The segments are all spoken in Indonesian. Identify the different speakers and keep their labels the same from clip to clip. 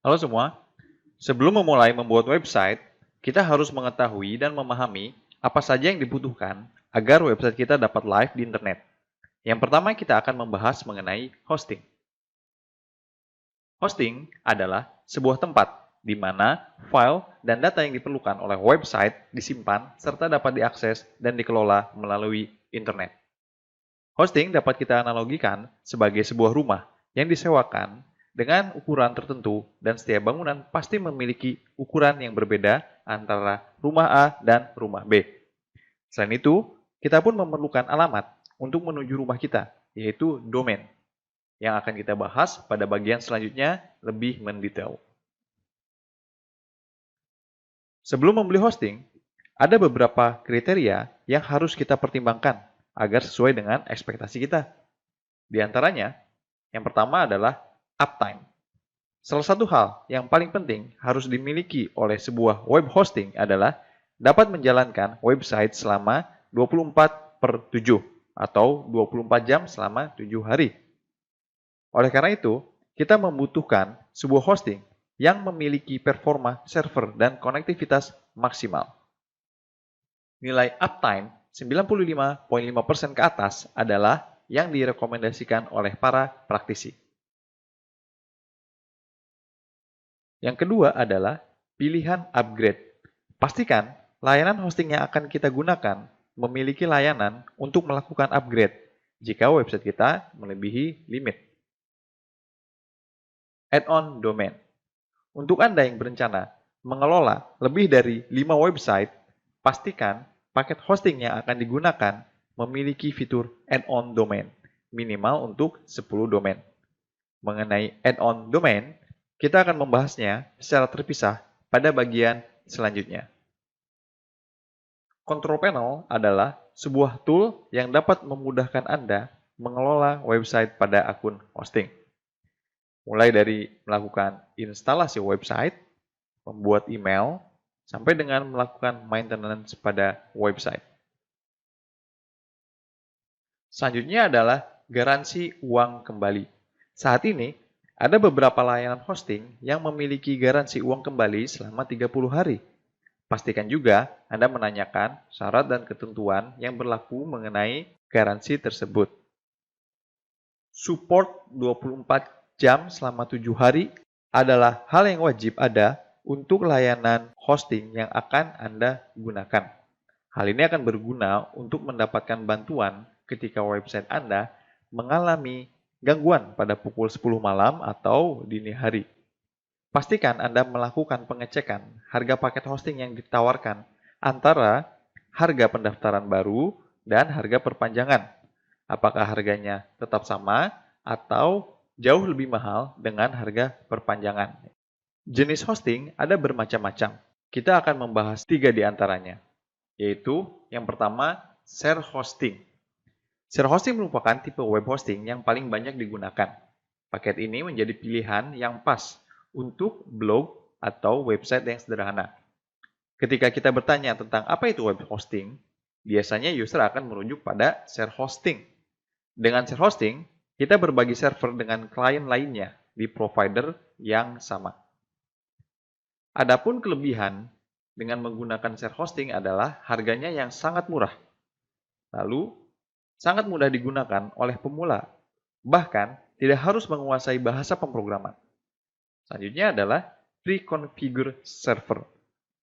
Speaker 1: Halo semua, sebelum memulai membuat website, kita harus mengetahui dan memahami apa saja yang dibutuhkan agar website kita dapat live di internet. Yang pertama kita akan membahas mengenai hosting. Hosting adalah sebuah tempat di mana file dan data yang diperlukan oleh website disimpan serta dapat diakses dan dikelola melalui internet. Hosting dapat kita analogikan sebagai sebuah rumah yang disewakan dengan ukuran tertentu dan setiap bangunan pasti memiliki ukuran yang berbeda antara rumah A dan rumah B. Selain itu, kita pun memerlukan alamat untuk menuju rumah kita, yaitu domain, yang akan kita bahas pada bagian selanjutnya lebih mendetail. Sebelum membeli hosting, ada beberapa kriteria yang harus kita pertimbangkan agar sesuai dengan ekspektasi kita. Di antaranya, yang pertama adalah uptime. Salah satu hal yang paling penting harus dimiliki oleh sebuah web hosting adalah dapat menjalankan website selama 24/7 atau 24 jam selama 7 hari. Oleh karena itu, kita membutuhkan sebuah hosting yang memiliki performa server dan konektivitas maksimal. Nilai uptime 95,5% ke atas adalah yang direkomendasikan oleh para praktisi. Yang kedua adalah pilihan upgrade. Pastikan layanan hosting yang akan kita gunakan memiliki layanan untuk melakukan upgrade jika website kita melebihi limit. Add-on domain. Untuk Anda yang berencana mengelola lebih dari 5 website, pastikan paket hosting yang akan digunakan memiliki fitur add-on domain, minimal untuk 10 domain. Mengenai add-on domain, kita akan membahasnya secara terpisah pada bagian selanjutnya. Control Panel adalah sebuah tool yang dapat memudahkan Anda mengelola website pada akun hosting. Mulai dari melakukan instalasi website, membuat email, sampai dengan melakukan maintenance pada website. Selanjutnya adalah garansi uang kembali. Saat ini, ada beberapa layanan hosting yang memiliki garansi uang kembali selama 30 hari. Pastikan juga Anda menanyakan syarat dan ketentuan yang berlaku mengenai garansi tersebut. Support 24 jam selama 7 hari adalah hal yang wajib ada untuk layanan hosting yang akan Anda gunakan. Hal ini akan berguna untuk mendapatkan bantuan ketika website Anda mengalami gangguan pada pukul 10 malam atau dini hari. Pastikan Anda melakukan pengecekan harga paket hosting yang ditawarkan antara harga pendaftaran baru dan harga perpanjangan. Apakah harganya tetap sama atau jauh lebih mahal dengan harga perpanjangan. Jenis hosting ada bermacam-macam. Kita akan membahas 3 di antaranya, yaitu yang pertama, share hosting. Share hosting merupakan tipe web hosting yang paling banyak digunakan. Paket ini menjadi pilihan yang pas untuk blog atau website yang sederhana. Ketika kita bertanya tentang apa itu web hosting, biasanya user akan merujuk pada share hosting. Dengan share hosting, kita berbagi server dengan klien lainnya di provider yang sama. Adapun kelebihan dengan menggunakan share hosting adalah harganya yang sangat murah. Lalu, sangat mudah digunakan oleh pemula, bahkan tidak harus menguasai bahasa pemrograman. Selanjutnya adalah pre-configure server.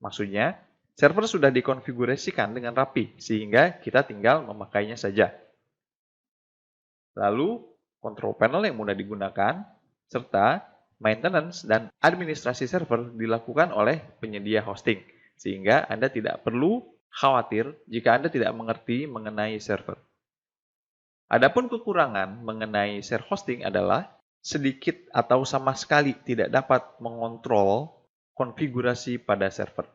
Speaker 1: Maksudnya, server sudah dikonfigurasikan dengan rapi, sehingga kita tinggal memakainya saja. Lalu, control panel yang mudah digunakan, serta maintenance dan administrasi server dilakukan oleh penyedia hosting, sehingga Anda tidak perlu khawatir jika Anda tidak mengerti mengenai server. Adapun kekurangan mengenai share hosting adalah sedikit atau sama sekali tidak dapat mengontrol konfigurasi pada server.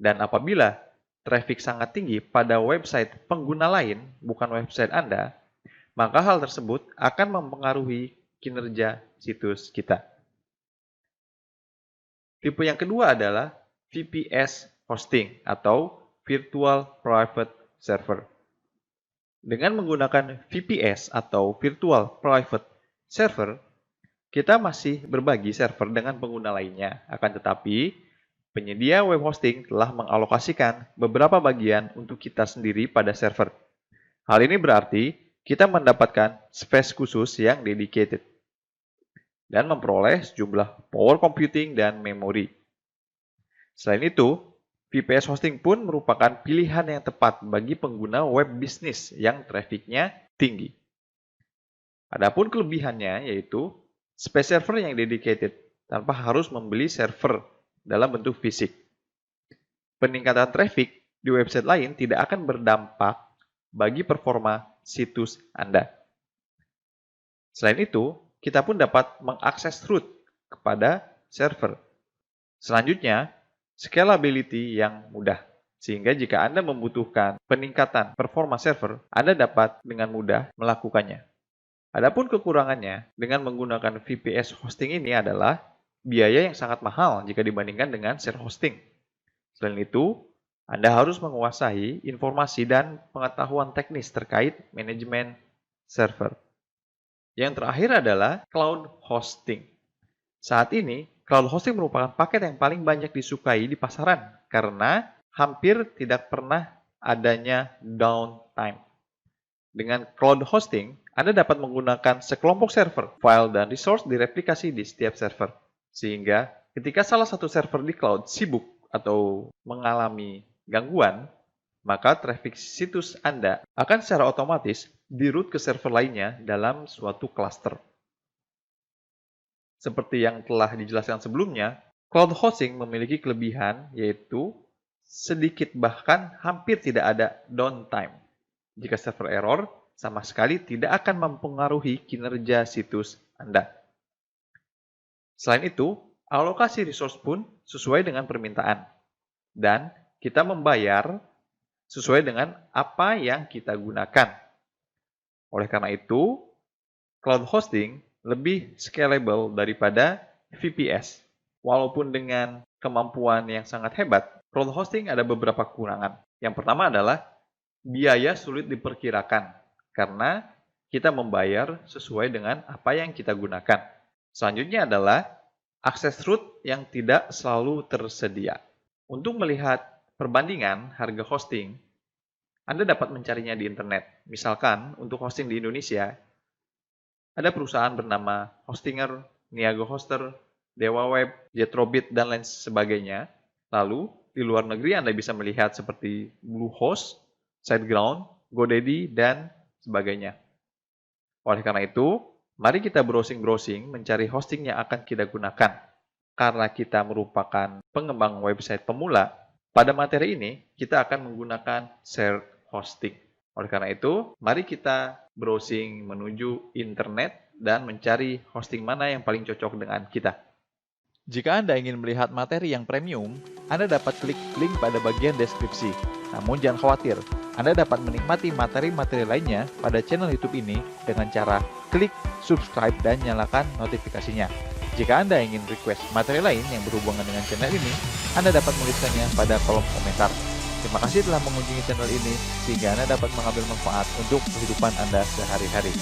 Speaker 1: Dan apabila traffic sangat tinggi pada website pengguna lain, bukan website Anda, maka hal tersebut akan mempengaruhi kinerja situs kita. Tipe yang kedua adalah VPS hosting atau Virtual Private Server. Dengan menggunakan VPS atau Virtual Private Server, kita masih berbagi server dengan pengguna lainnya. Akan tetapi, penyedia web hosting telah mengalokasikan beberapa bagian untuk kita sendiri pada server. Hal ini berarti kita mendapatkan space khusus yang dedicated dan memperoleh sejumlah power computing dan memori. Selain itu, VPS hosting pun merupakan pilihan yang tepat bagi pengguna web bisnis yang trafficnya tinggi. Adapun kelebihannya yaitu space server yang dedicated tanpa harus membeli server dalam bentuk fisik. Peningkatan traffic di website lain tidak akan berdampak bagi performa situs Anda. Selain itu, kita pun dapat mengakses root kepada server. Selanjutnya, scalability yang mudah. Sehingga jika Anda membutuhkan peningkatan performa server, Anda dapat dengan mudah melakukannya. Adapun kekurangannya dengan menggunakan VPS hosting ini adalah biaya yang sangat mahal jika dibandingkan dengan share hosting. Selain itu, Anda harus menguasai informasi dan pengetahuan teknis terkait manajemen server. Yang terakhir adalah cloud hosting. Saat ini, cloud hosting merupakan paket yang paling banyak disukai di pasaran karena hampir tidak pernah adanya downtime. Dengan cloud hosting, Anda dapat menggunakan sekelompok server, file, dan resource direplikasi di setiap server. Sehingga ketika salah satu server di cloud sibuk atau mengalami gangguan, maka traffic situs Anda akan secara otomatis di-route ke server lainnya dalam suatu cluster. Seperti yang telah dijelaskan sebelumnya, cloud hosting memiliki kelebihan yaitu sedikit bahkan hampir tidak ada downtime. Jika server error, sama sekali tidak akan mempengaruhi kinerja situs Anda. Selain itu, alokasi resource pun sesuai dengan permintaan. Dan kita membayar sesuai dengan apa yang kita gunakan. Oleh karena itu, cloud hosting lebih scalable daripada VPS. Walaupun dengan kemampuan yang sangat hebat, cloud hosting ada beberapa kekurangan. Yang pertama adalah biaya sulit diperkirakan karena kita membayar sesuai dengan apa yang kita gunakan. Selanjutnya adalah akses root yang tidak selalu tersedia. Untuk melihat perbandingan harga hosting, Anda dapat mencarinya di internet. Misalkan untuk hosting di Indonesia, ada perusahaan bernama Hostinger, Niago Hoster, Dewa Web, Jetrobit, dan lain sebagainya. Lalu, di luar negeri Anda bisa melihat seperti Bluehost, SiteGround, GoDaddy, dan sebagainya. Oleh karena itu, mari kita browsing-browsing mencari hosting yang akan kita gunakan. Karena kita merupakan pengembang website pemula, pada materi ini kita akan menggunakan shared hosting. Oleh karena itu, mari kita browsing menuju internet dan mencari hosting mana yang paling cocok dengan kita. Jika Anda ingin melihat materi yang premium, Anda dapat klik link pada bagian deskripsi. Namun jangan khawatir, Anda dapat menikmati materi-materi lainnya pada channel YouTube ini dengan cara klik subscribe dan nyalakan notifikasinya. Jika Anda ingin request materi lain yang berhubungan dengan channel ini, Anda dapat menuliskannya pada kolom komentar. Terima kasih telah mengunjungi channel ini, sehingga Anda dapat mengambil manfaat untuk kehidupan Anda sehari-hari.